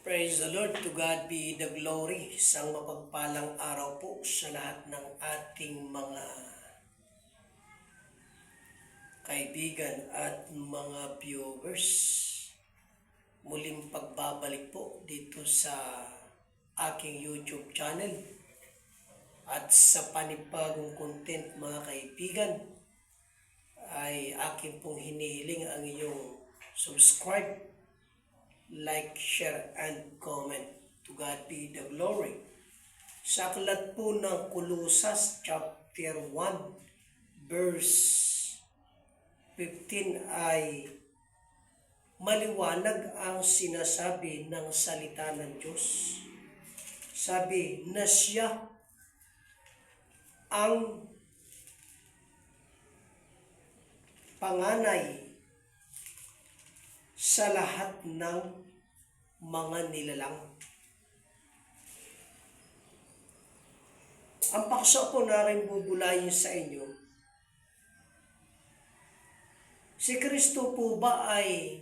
Praise the Lord, to God be the glory. Isang mapagpalang araw po sa lahat ng ating mga kaibigan at mga viewers. Muling pagbabalik po dito sa aking YouTube channel at sa panibagong content, mga kaibigan, ay akin pong hinihiling ang inyong subscribe, like, share, and comment. To God be the glory. Sa aklat po ng Colossus chapter 1 verse 15 ay maliwanag ang sinasabi ng salita ng Diyos. Sabi na siya ang panganay sa lahat ng mga nilalang. Ang paksa po na rin bubulayin sa inyo, si Kristo po ba ay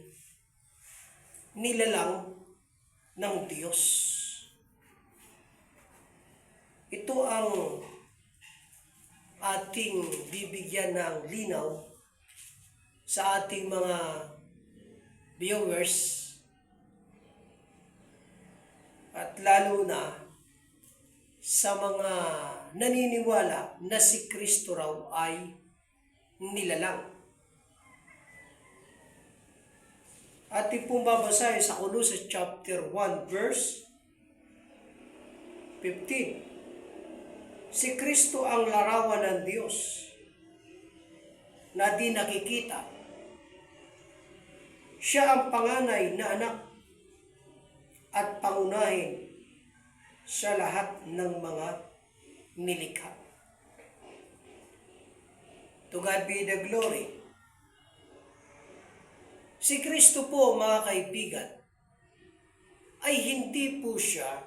nilalang ng Diyos? Ito ang ating bibigyan ng linaw sa ating mga viewers at lalo na sa mga naniniwala na si Kristo raw ay nilalang. Ating pong babasahin sa Colossus chapter 1 verse 15. Si Kristo ang larawan ng Diyos na di nakikita. Siya ang panganay na anak at pangunahin sa lahat ng mga nilikha. To God be the glory. Si Kristo po, mga kaibigan, ay hindi po siya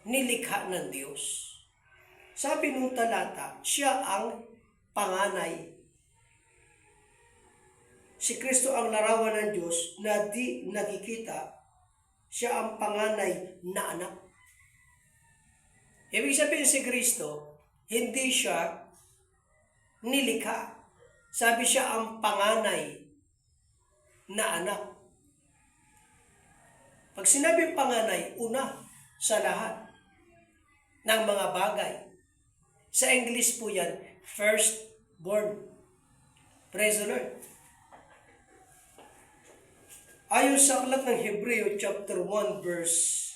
nilikha ng Diyos. Sabi nung talata, siya ang panganay. Si Kristo ang larawan ng Diyos na di nakikita. Siya ang panganay na anak. Ibig sabihin si Kristo, hindi siya nilikha. Sabi siya ang panganay na anak. Pag sinabing panganay, una sa lahat ng mga bagay. Sa English po yan, firstborn. Praise the Lord. Ayon sa aklat ng Hebreo chapter 1 verse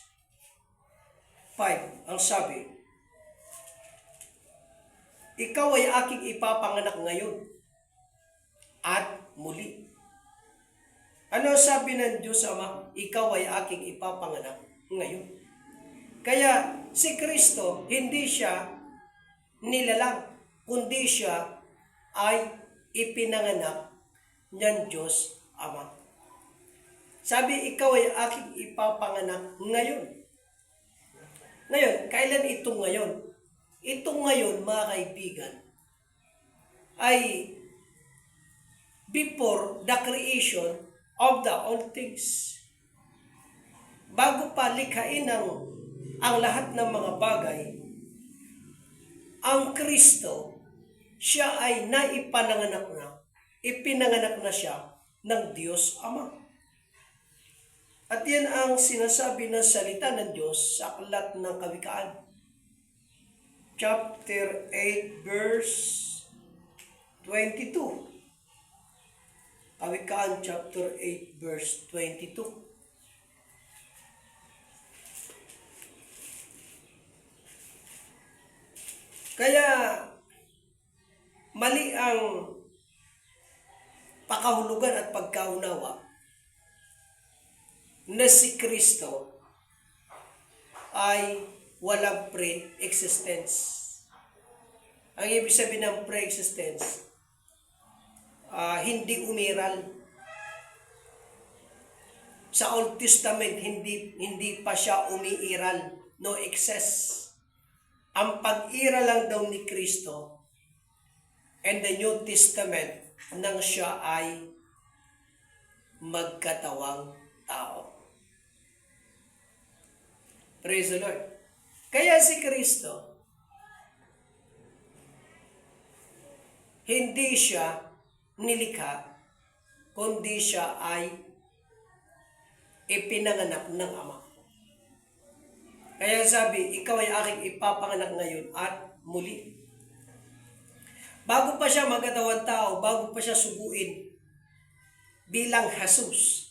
5, ang sabi, ikaw ay aking ipapanganak ngayon at muli. Ano sabi ng Diyos Ama? Ikaw ay aking ipapanganak ngayon. Kaya si Kristo, hindi siya nilalang, kundi siya ay ipinanganak ng Diyos Ama. Sabi, ikaw ay aking ipapanganak ngayon. Ngayon, kailan ito ngayon? Ito ngayon, mga kaibigan, ay before the creation of the all things. Bago pa likhain ang lahat ng mga bagay, ang Kristo, siya ay ipinanganak na siya ng Diyos Ama. At yan ang sinasabi ng salita ng Diyos sa aklat ng Kawikaan. Chapter 8 verse 22. Kawikaan chapter 8 verse 22. Kaya mali ang pakahulugan at pagkaunawa na si Kristo ay walang pre-existence. Ang ibig sabihin ng pre-existence, hindi umiral. Sa Old Testament, hindi pa siya umiiral. No excess. Ang pag-iral lang daw ni Kristo and the New Testament nang siya ay magkatawang tao. Praise the Lord. Kaya si Kristo, hindi siya nilikha, kundi siya ay ipinanganak ng Ama. Kaya sabi, ikaw ay aking ipapanganak ngayon at muli. Bago pa siya magkatawang tao, bago pa siya subuin bilang Jesus,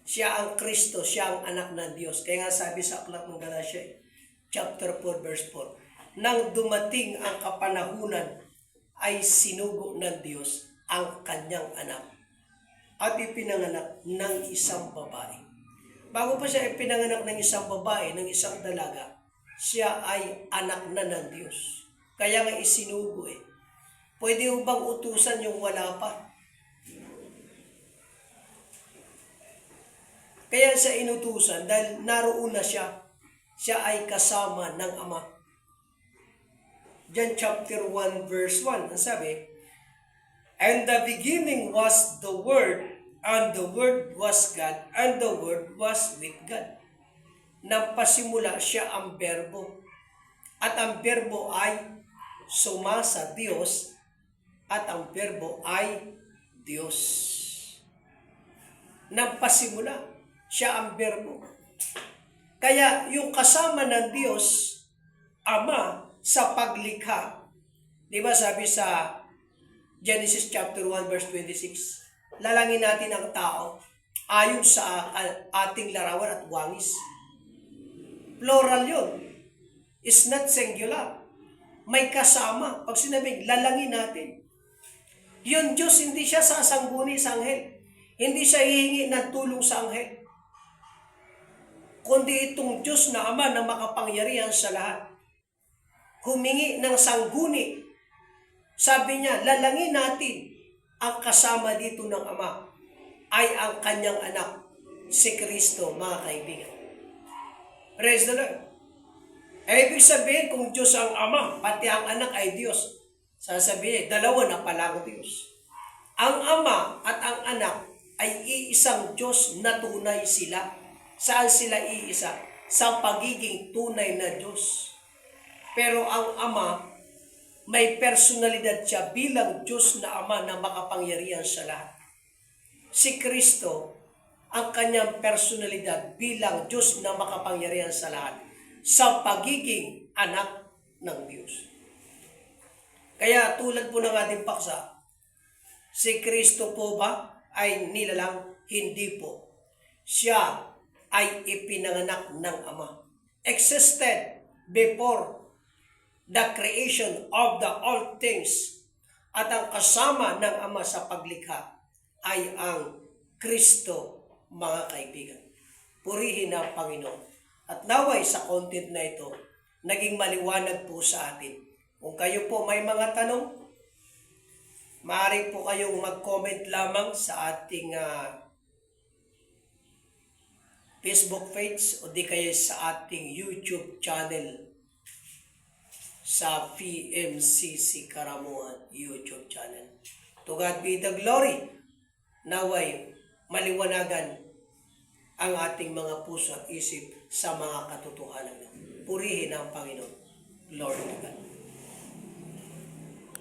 siya ang Kristo, siya ang anak ng Diyos. Kaya nga sabi sa aklat ng Galatia, chapter 4, verse 4, nang dumating ang kapanahunan, ay sinugo ng Diyos ang kanyang anak at ipinanganak ng isang babae. Bago pa siya ipinanganak ng isang babae, ng isang dalaga, siya ay anak na ng Diyos. Kaya nga isinugo eh. Pwede mo bang utusan yung wala pa? Kaya sa inutusan, dahil naroon na siya, siya ay kasama ng Ama. John chapter 1 verse 1, ang sabi, and the beginning was the Word, and the Word was God, and the Word was with God. Nang pasimula siya ang berbo, at ang berbo ay sumasa Diyos, at ang berbo ay Diyos. Nang pasimula siya ang berbo. Kaya yung kasama ng Diyos, Ama, sa paglikha, di ba sabi sa Genesis chapter 1 verse 26, lalangin natin ang tao ayon sa ating larawan at wangis. Plural yun. It's not singular. May kasama. Pag sinabing lalangin natin, yun Diyos, hindi siya sasangguni sa anghel. Hindi siya hihingi ng tulong sa anghel. Kundi itong Diyos na Ama na makapangyarihan sa lahat, humingi ng sangguni. Sabi niya, lalangin natin ang kasama dito ng Ama ay ang kanyang anak, si Kristo, mga kaibigan. Praise the Lord. Ibig sabihin, kung Diyos ang Ama, pati ang anak ay Diyos, sasabihin, dalawa na pala ang Diyos. Ang Ama at ang anak ay iisang Diyos na tunay sila. Saan sila iisa? Sa pagiging tunay na Diyos. Pero ang Ama, may personalidad siya bilang Diyos na Ama na makapangyarihan sa lahat. Si Kristo, ang kanyang personalidad bilang Diyos na makapangyarihan sa lahat, sa pagiging anak ng Diyos. Kaya tulad po ng ating paksa, si Kristo po ba ay nilalang? Hindi po. Siya ay ipinanganak ng Ama. Existed before the creation of the all things. At ang kasama ng Ama sa paglikha ay ang Kristo, mga kaibigan. Purihin ang Panginoon. At naway sa content na ito, naging maliwanag po sa atin. Kung kayo po may mga tanong, maaari po kayong mag-comment lamang sa ating Facebook page o di kayo sa ating YouTube channel, sa PMCC Karamuan YouTube channel. To God be the glory. Naway maliwanagan ang ating mga puso at isip sa mga katotohanan. Purihin ang Panginoon. Lord God.